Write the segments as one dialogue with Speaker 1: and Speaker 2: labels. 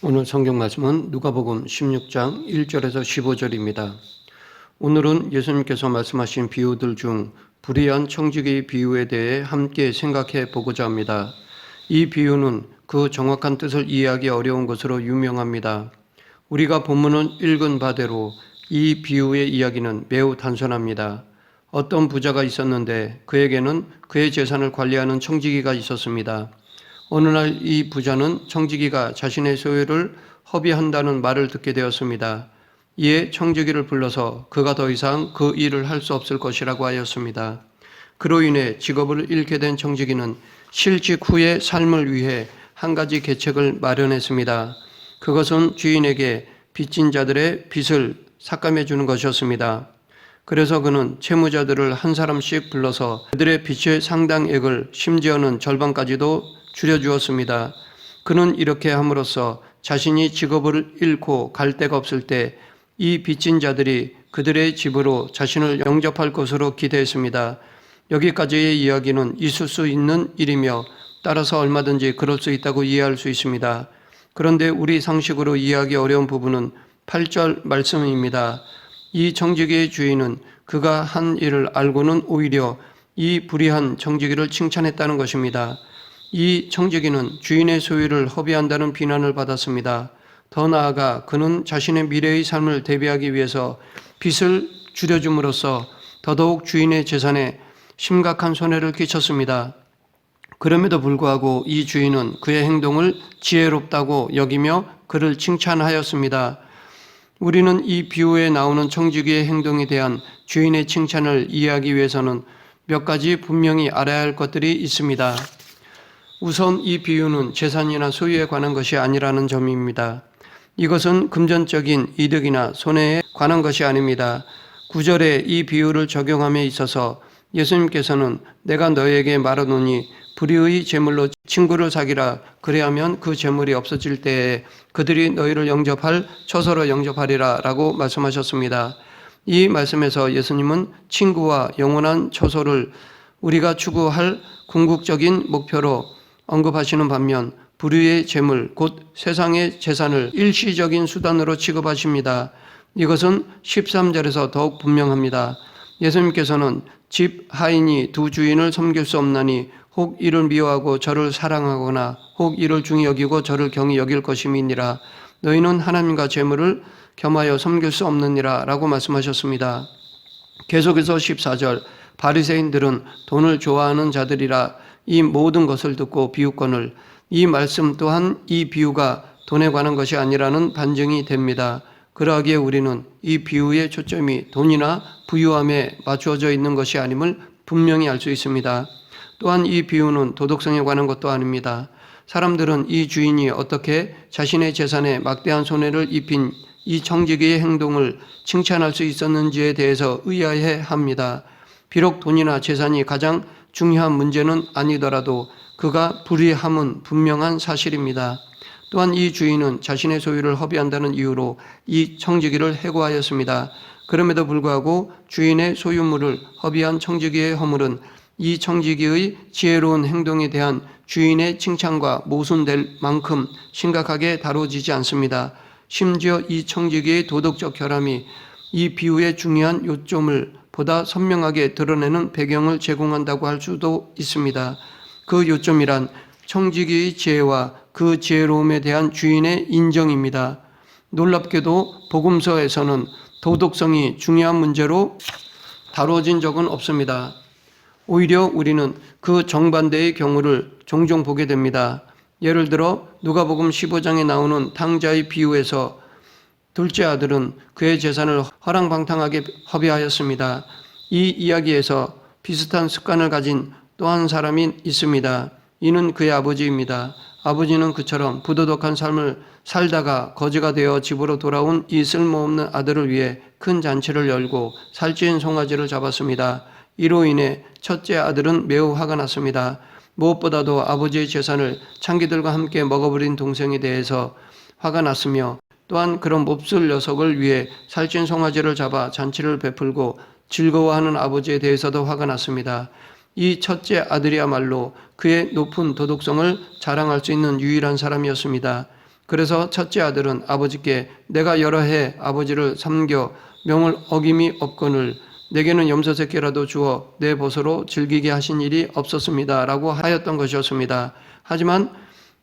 Speaker 1: 오늘 성경 말씀은 누가복음 16장 1절에서 15절입니다. 오늘은 예수님께서 말씀하신 비유들 중 불의한 청지기 비유에 대해 함께 생각해 보고자 합니다. 이 비유는 그 정확한 뜻을 이해하기 어려운 것으로 유명합니다. 우리가 본문을 읽은 바대로 이 비유의 이야기는 매우 단순합니다. 어떤 부자가 있었는데 그에게는 그의 재산을 관리하는 청지기가 있었습니다. 어느 날 이 부자는 청지기가 자신의 소유를 허비한다는 말을 듣게 되었습니다. 이에 청지기를 불러서 그가 더 이상 그 일을 할 수 없을 것이라고 하였습니다. 그로 인해 직업을 잃게 된 청지기는 실직 후의 삶을 위해 한 가지 계책을 마련했습니다. 그것은 주인에게 빚진 자들의 빚을 삭감해 주는 것이었습니다. 그래서 그는 채무자들을 한 사람씩 불러서 그들의 빚의 상당액을 심지어는 절반까지도 줄여주었습니다. 그는 이렇게 함으로써 자신이 직업을 잃고 갈 데가 없을 때 이 빚진 자들이 그들의 집으로 자신을 영접할 것으로 기대했습니다. 여기까지의 이야기는 있을 수 있는 일이며 따라서 얼마든지 그럴 수 있다고 이해할 수 있습니다. 그런데 우리 상식으로 이해하기 어려운 부분은 8절 말씀입니다. 이 청지기의 주인은 그가 한 일을 알고는 오히려 이 불의한 청지기를 칭찬했다는 것입니다. 이 청지기는 주인의 소유를 허비한다는 비난을 받았습니다. 더 나아가 그는 자신의 미래의 삶을 대비하기 위해서 빚을 줄여줌으로써 더더욱 주인의 재산에 심각한 손해를 끼쳤습니다. 그럼에도 불구하고 이 주인은 그의 행동을 지혜롭다고 여기며 그를 칭찬하였습니다. 우리는 이 비유에 나오는 청지기의 행동에 대한 주인의 칭찬을 이해하기 위해서는 몇 가지 분명히 알아야 할 것들이 있습니다. 우선 이 비유는 재산이나 소유에 관한 것이 아니라는 점입니다. 이것은 금전적인 이득이나 손해에 관한 것이 아닙니다. 9절에 이 비유를 적용함에 있어서 예수님께서는 내가 너에게 말하노니 불의의 재물로 친구를 사귀라. 그래야면 그 재물이 없어질 때에 그들이 너희를 영접할 처소로 영접하리라 라고 말씀하셨습니다. 이 말씀에서 예수님은 친구와 영원한 처소를 우리가 추구할 궁극적인 목표로 언급하시는 반면 불의의 재물, 곧 세상의 재산을 일시적인 수단으로 취급하십니다. 이것은 13절에서 더욱 분명합니다. 예수님께서는 집 하인이 두 주인을 섬길 수 없나니 혹 이를 미워하고 저를 사랑하거나 혹 이를 중히 여기고 저를 경히 여길 것임이니라. 너희는 하나님과 재물을 겸하여 섬길 수 없느니라 라고 말씀하셨습니다. 계속해서 14절 바리새인들은 돈을 좋아하는 자들이라 이 모든 것을 듣고 비웃거늘 이 말씀 또한 이 비유가 돈에 관한 것이 아니라는 반증이 됩니다. 그러하기에 우리는 이 비유의 초점이 돈이나 부유함에 맞추어져 있는 것이 아님을 분명히 알 수 있습니다. 또한 이 비유는 도덕성에 관한 것도 아닙니다. 사람들은 이 주인이 어떻게 자신의 재산에 막대한 손해를 입힌 이 청지기의 행동을 칭찬할 수 있었는지에 대해서 의아해 합니다. 비록 돈이나 재산이 가장 중요한 문제는 아니더라도 그가 불의함은 분명한 사실입니다. 또한 이 주인은 자신의 소유를 허비한다는 이유로 이 청지기를 해고하였습니다. 그럼에도 불구하고 주인의 소유물을 허비한 청지기의 허물은 이 청지기의 지혜로운 행동에 대한 주인의 칭찬과 모순될 만큼 심각하게 다뤄지지 않습니다. 심지어 이 청지기의 도덕적 결함이 이 비유의 중요한 요점을 보다 선명하게 드러내는 배경을 제공한다고 할 수도 있습니다. 그 요점이란 청지기의 지혜와 그 지혜로움에 대한 주인의 인정입니다. 놀랍게도 복음서에서는 도덕성이 중요한 문제로 다뤄진 적은 없습니다. 오히려 우리는 그 정반대의 경우를 종종 보게 됩니다. 예를 들어 누가복음 15장에 나오는 탕자의 비유에서 둘째 아들은 그의 재산을 허랑방탕하게 허비하였습니다. 이 이야기에서 비슷한 습관을 가진 또 한 사람이 있습니다. 이는 그의 아버지입니다. 아버지는 그처럼 부도덕한 삶을 살다가 거지가 되어 집으로 돌아온 이 쓸모없는 아들을 위해 큰 잔치를 열고 살찐 송아지를 잡았습니다. 이로 인해 첫째 아들은 매우 화가 났습니다. 무엇보다도 아버지의 재산을 창기들과 함께 먹어버린 동생에 대해서 화가 났으며 또한 그런 몹쓸 녀석을 위해 살찐 송아지를 잡아 잔치를 베풀고 즐거워하는 아버지에 대해서도 화가 났습니다. 이 첫째 아들이야말로 그의 높은 도덕성을 자랑할 수 있는 유일한 사람이었습니다. 그래서 첫째 아들은 아버지께 내가 여러 해 아버지를 섬겨 명을 어김이 없거늘 내게는 염소 새끼라도 주어 내 보소로 즐기게 하신 일이 없었습니다 라고 하였던 것이었습니다. 하지만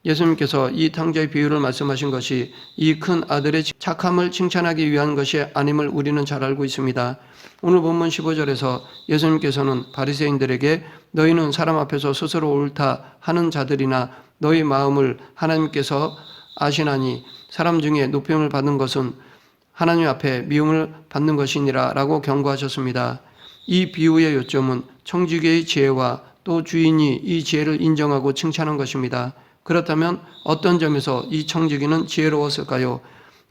Speaker 1: 예수님께서 이 탕자의 비유를 말씀하신 것이 이 큰 아들의 착함을 칭찬하기 위한 것이 아님을 우리는 잘 알고 있습니다. 오늘 본문 15절에서 예수님께서는 바리새인들에게 너희는 사람 앞에서 스스로 옳다 하는 자들이나 너희 마음을 하나님께서 아시나니 사람 중에 높임을 받는 것은 하나님 앞에 미움을 받는 것이니라 라고 경고하셨습니다. 이 비유의 요점은 청지기의 지혜와 또 주인이 이 지혜를 인정하고 칭찬한 것입니다. 그렇다면 어떤 점에서 이 청지기는 지혜로웠을까요?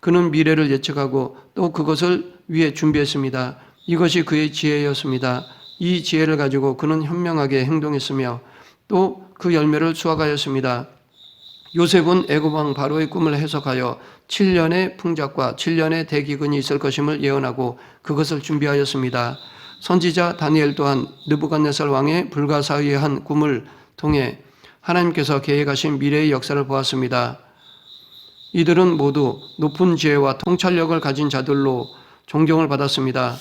Speaker 1: 그는 미래를 예측하고 또 그것을 위해 준비했습니다. 이것이 그의 지혜였습니다. 이 지혜를 가지고 그는 현명하게 행동했으며 또 그 열매를 수확하였습니다. 요셉은 애굽 왕 바로의 꿈을 해석하여 7년의 풍작과 7년의 대기근이 있을 것임을 예언하고 그것을 준비하였습니다. 선지자 다니엘 또한 느부갓네살 왕의 불가사의한 꿈을 통해 하나님께서 계획하신 미래의 역사를 보았습니다. 이들은 모두 높은 지혜와 통찰력을 가진 자들로 존경을 받았습니다.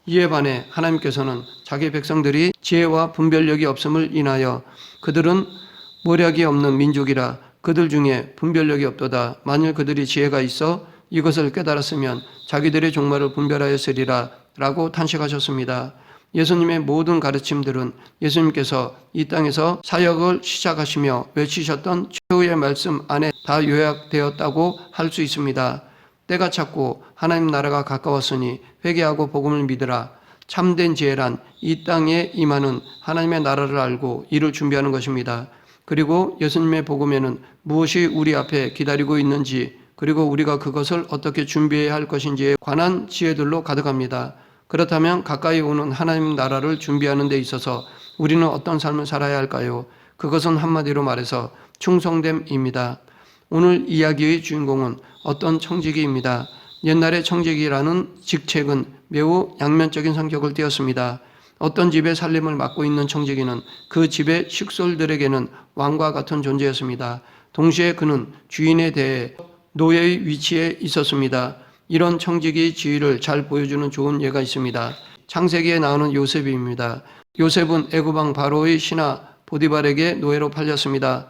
Speaker 1: 이에 반해 하나님께서는 자기 백성들이 지혜와 분별력이 없음을 인하여 그들은 모략이 없는 민족이라 그들 중에 분별력이 없도다. 만일 그들이 지혜가 있어 이것을 깨달았으면 자기들의 종말을 분별하였으리라 라고 탄식하셨습니다. 예수님의 모든 가르침들은 예수님께서 이 땅에서 사역을 시작하시며 외치셨던 최후의 말씀 안에 다 요약되었다고 할 수 있습니다. 때가 찼고 하나님 나라가 가까웠으니 회개하고 복음을 믿으라. 참된 지혜란 이 땅에 임하는 하나님의 나라를 알고 이를 준비하는 것입니다. 그리고 예수님의 복음에는 무엇이 우리 앞에 기다리고 있는지 그리고 우리가 그것을 어떻게 준비해야 할 것인지에 관한 지혜들로 가득합니다. 그렇다면 가까이 오는 하나님 나라를 준비하는 데 있어서 우리는 어떤 삶을 살아야 할까요? 그것은 한마디로 말해서 충성됨입니다. 오늘 이야기의 주인공은 어떤 청지기입니다. 옛날의 청지기라는 직책은 매우 양면적인 성격을 띠었습니다. 어떤 집의 살림을 맡고 있는 청지기는 그 집의 식솔들에게는 왕과 같은 존재였습니다. 동시에 그는 주인에 대해 노예의 위치에 있었습니다. 이런 청지기의 지위를 잘 보여주는 좋은 예가 있습니다. 창세기에 나오는 요셉입니다. 요셉은 애굽 왕 바로의 신하 보디발에게 노예로 팔렸습니다.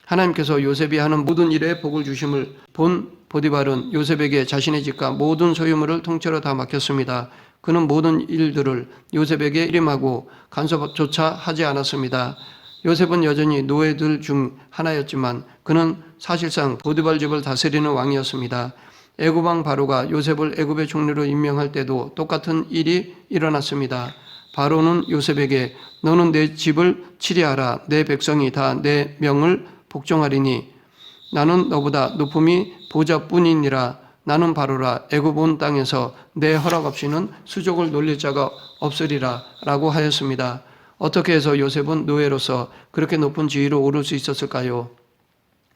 Speaker 1: 하나님께서 요셉이 하는 모든 일에 복을 주심을 본 보디발은 요셉에게 자신의 집과 모든 소유물을 통째로 다 맡겼습니다. 그는 모든 일들을 요셉에게 일임하고 간섭조차 하지 않았습니다. 요셉은 여전히 노예들 중 하나였지만 그는 사실상 보디발 집을 다스리는 왕이었습니다. 애굽 왕 바로가 요셉을 애굽의 총리로 임명할 때도 똑같은 일이 일어났습니다. 바로는 요셉에게 너는 내 집을 치리하라. 내 백성이 다 내 명을 복종하리니 나는 너보다 높음이 보좌뿐이니라. 나는 바로라. 애굽 온 땅에서 내 허락 없이는 수족을 놀릴 자가 없으리라 라고 하였습니다. 어떻게 해서 요셉은 노예로서 그렇게 높은 지위로 오를 수 있었을까요?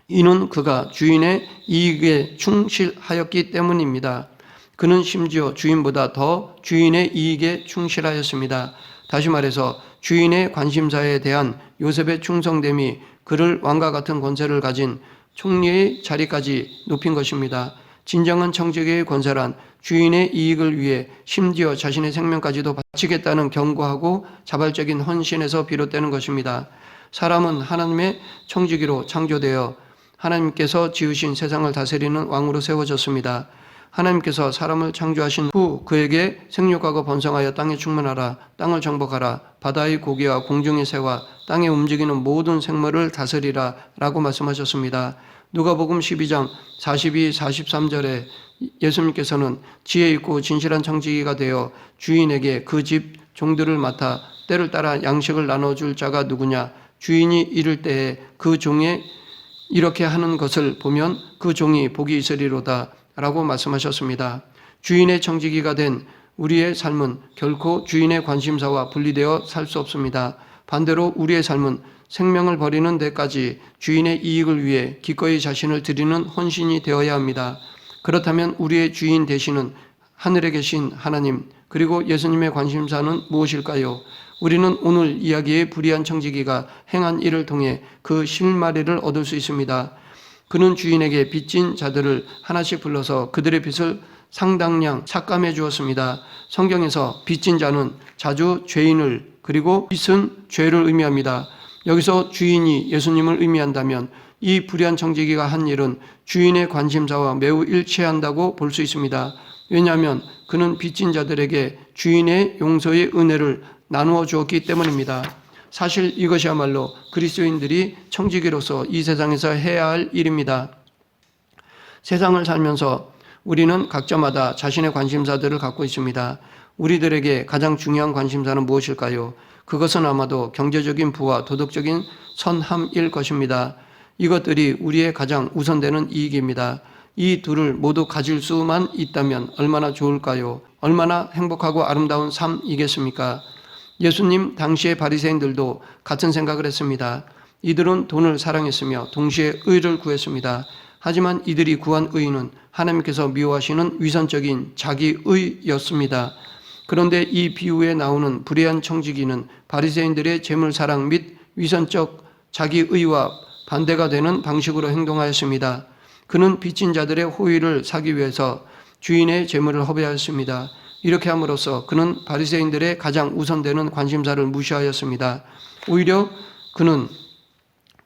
Speaker 1: 이는 그가 주인의 이익에 충실하였기 때문입니다. 그는 심지어 주인보다 더 주인의 이익에 충실하였습니다. 다시 말해서 주인의 관심사에 대한 요셉의 충성됨이 그를 왕과 같은 권세를 가진 총리의 자리까지 높인 것입니다. 진정한 청지기의 권세란 주인의 이익을 위해 심지어 자신의 생명까지도 바치겠다는 견고하고 자발적인 헌신에서 비롯되는 것입니다. 사람은 하나님의 청지기로 창조되어 하나님께서 지으신 세상을 다스리는 왕으로 세워졌습니다. 하나님께서 사람을 창조하신 후 그에게 생육하고 번성하여 땅에 충만하라, 땅을 정복하라, 바다의 고기와 공중의 새와 땅에 움직이는 모든 생물을 다스리라 라고 말씀하셨습니다. 누가복음 12장 42, 43절에 예수님께서는 지혜 있고 진실한 청지기가 되어 주인에게 그 집 종들을 맡아 때를 따라 양식을 나눠줄 자가 누구냐? 주인이 이를 때에 그 종의 이렇게 하는 것을 보면 그 종이 복이 있으리로다 라고 말씀하셨습니다. 주인의 청지기가 된 우리의 삶은 결코 주인의 관심사와 분리되어 살 수 없습니다. 반대로 우리의 삶은 생명을 버리는 데까지 주인의 이익을 위해 기꺼이 자신을 드리는 헌신이 되어야 합니다. 그렇다면 우리의 주인 되시는 하늘에 계신 하나님 그리고 예수님의 관심사는 무엇일까요? 우리는 오늘 이야기의 불의한 청지기가 행한 일을 통해 그 실마리를 얻을 수 있습니다. 그는 주인에게 빚진 자들을 하나씩 불러서 그들의 빚을 상당량 삭감해 주었습니다. 성경에서 빚진 자는 자주 죄인을, 그리고 빚은 죄를 의미합니다. 여기서 주인이 예수님을 의미한다면 이 불의한 청지기가 한 일은 주인의 관심사와 매우 일치한다고 볼 수 있습니다. 왜냐하면 그는 빚진 자들에게 주인의 용서의 은혜를 나누어 주었기 때문입니다. 사실 이것이야말로 그리스도인들이 청지기로서 이 세상에서 해야 할 일입니다. 세상을 살면서 우리는 각자마다 자신의 관심사들을 갖고 있습니다. 우리들에게 가장 중요한 관심사는 무엇일까요? 그것은 아마도 경제적인 부와 도덕적인 선함일 것입니다. 이것들이 우리의 가장 우선되는 이익입니다. 이 둘을 모두 가질 수만 있다면 얼마나 좋을까요? 얼마나 행복하고 아름다운 삶이겠습니까? 예수님 당시의 바리새인들도 같은 생각을 했습니다. 이들은 돈을 사랑했으며 동시에 의를 구했습니다. 하지만 이들이 구한 의는 하나님께서 미워하시는 위선적인 자기의였습니다. 그런데 이 비유에 나오는 불의한 청지기는 바리새인들의 재물사랑 및 위선적 자기의와 반대가 되는 방식으로 행동하였습니다. 그는 빚진 자들의 호의를 사기 위해서 주인의 재물을 허비하였습니다. 이렇게 함으로써 그는 바리새인들의 가장 우선되는 관심사를 무시하였습니다. 오히려 그는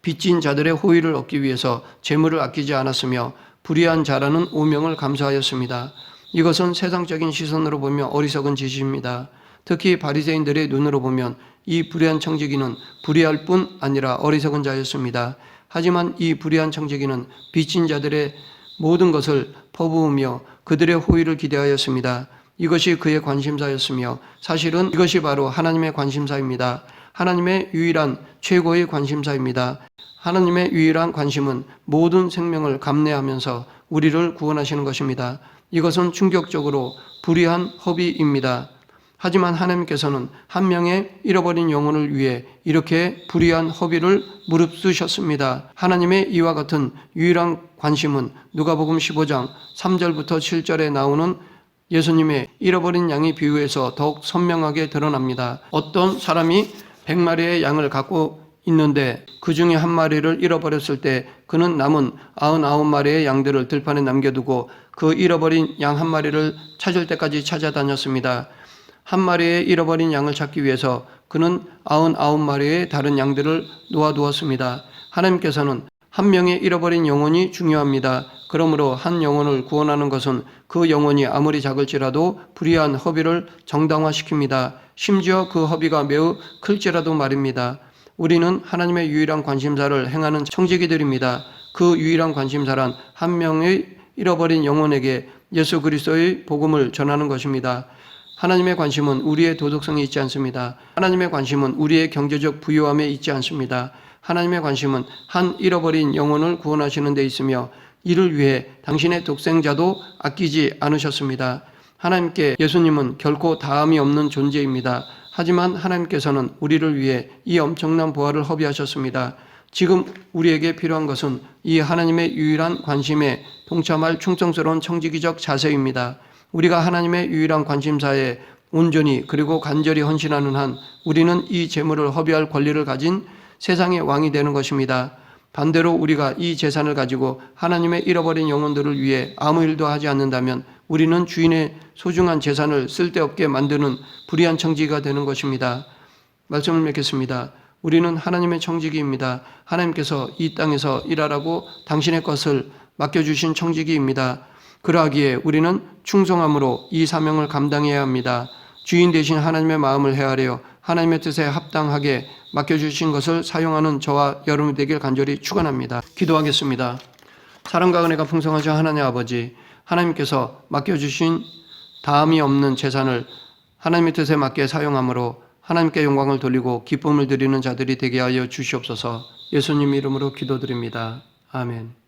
Speaker 1: 빚진 자들의 호의를 얻기 위해서 재물을 아끼지 않았으며 불의한 자라는 오명을 감수하였습니다. 이것은 세상적인 시선으로 보면 어리석은 짓입니다. 특히 바리새인들의 눈으로 보면 이 불의한 청지기는 불의할 뿐 아니라 어리석은 자였습니다. 하지만 이 불의한 청지기는 빚진 자들의 모든 것을 퍼부으며 그들의 호의를 기대하였습니다. 이것이 그의 관심사였으며 사실은 이것이 바로 하나님의 관심사입니다. 하나님의 유일한 최고의 관심사입니다. 하나님의 유일한 관심은 모든 생명을 감내하면서 우리를 구원하시는 것입니다. 이것은 충격적으로 불의한 허비입니다. 하지만 하나님께서는 한 명의 잃어버린 영혼을 위해 이렇게 불의한 허비를 무릅쓰셨습니다. 하나님의 이와 같은 유일한 관심은 누가복음 15장 3절부터 7절에 나오는 예수님의 잃어버린 양의 비유에서 더욱 선명하게 드러납니다. 어떤 사람이 100마리의 양을 갖고 있는데 그 중에 한 마리를 잃어버렸을 때 그는 남은 99마리의 양들을 들판에 남겨두고 그 잃어버린 양 한 마리를 찾을 때까지 찾아다녔습니다. 한 마리의 잃어버린 양을 찾기 위해서 그는 99마리의 다른 양들을 놓아두었습니다. 하나님께서는 한 명의 잃어버린 영혼이 중요합니다. 그러므로 한 영혼을 구원하는 것은 그 영혼이 아무리 작을지라도 불의한 허비를 정당화시킵니다. 심지어 그 허비가 매우 클지라도 말입니다. 우리는 하나님의 유일한 관심사를 행하는 청지기들입니다. 그 유일한 관심사란 한 명의 잃어버린 영혼에게 예수 그리스도의 복음을 전하는 것입니다. 하나님의 관심은 우리의 도덕성에 있지 않습니다. 하나님의 관심은 우리의 경제적 부유함에 있지 않습니다. 하나님의 관심은 한 잃어버린 영혼을 구원하시는 데 있으며 이를 위해 당신의 독생자도 아끼지 않으셨습니다. 하나님께 예수님은 결코 다함이 없는 존재입니다. 하지만 하나님께서는 우리를 위해 이 엄청난 보화를 허비하셨습니다. 지금 우리에게 필요한 것은 이 하나님의 유일한 관심에 동참할 충성스러운 청지기적 자세입니다. 우리가 하나님의 유일한 관심사에 온전히 그리고 간절히 헌신하는 한 우리는 이 재물을 허비할 권리를 가진 세상의 왕이 되는 것입니다. 반대로 우리가 이 재산을 가지고 하나님의 잃어버린 영혼들을 위해 아무 일도 하지 않는다면 우리는 주인의 소중한 재산을 쓸데없게 만드는 불의한 청지기가 되는 것입니다. 말씀을 맺겠습니다. 우리는 하나님의 청지기입니다. 하나님께서 이 땅에서 일하라고 당신의 것을 맡겨주신 청지기입니다. 그러하기에 우리는 충성함으로 이 사명을 감당해야 합니다. 주인 되신 하나님의 마음을 헤아려 하나님의 뜻에 합당하게 맡겨주신 것을 사용하는 저와 여러분이 되길 간절히 축원합니다. 기도하겠습니다. 사랑과 은혜가 풍성하신 하나님 아버지, 하나님께서 맡겨주신 다함이 없는 재산을 하나님의 뜻에 맞게 사용함으로 하나님께 영광을 돌리고 기쁨을 드리는 자들이 되게 하여 주시옵소서. 예수님 이름으로 기도드립니다. 아멘.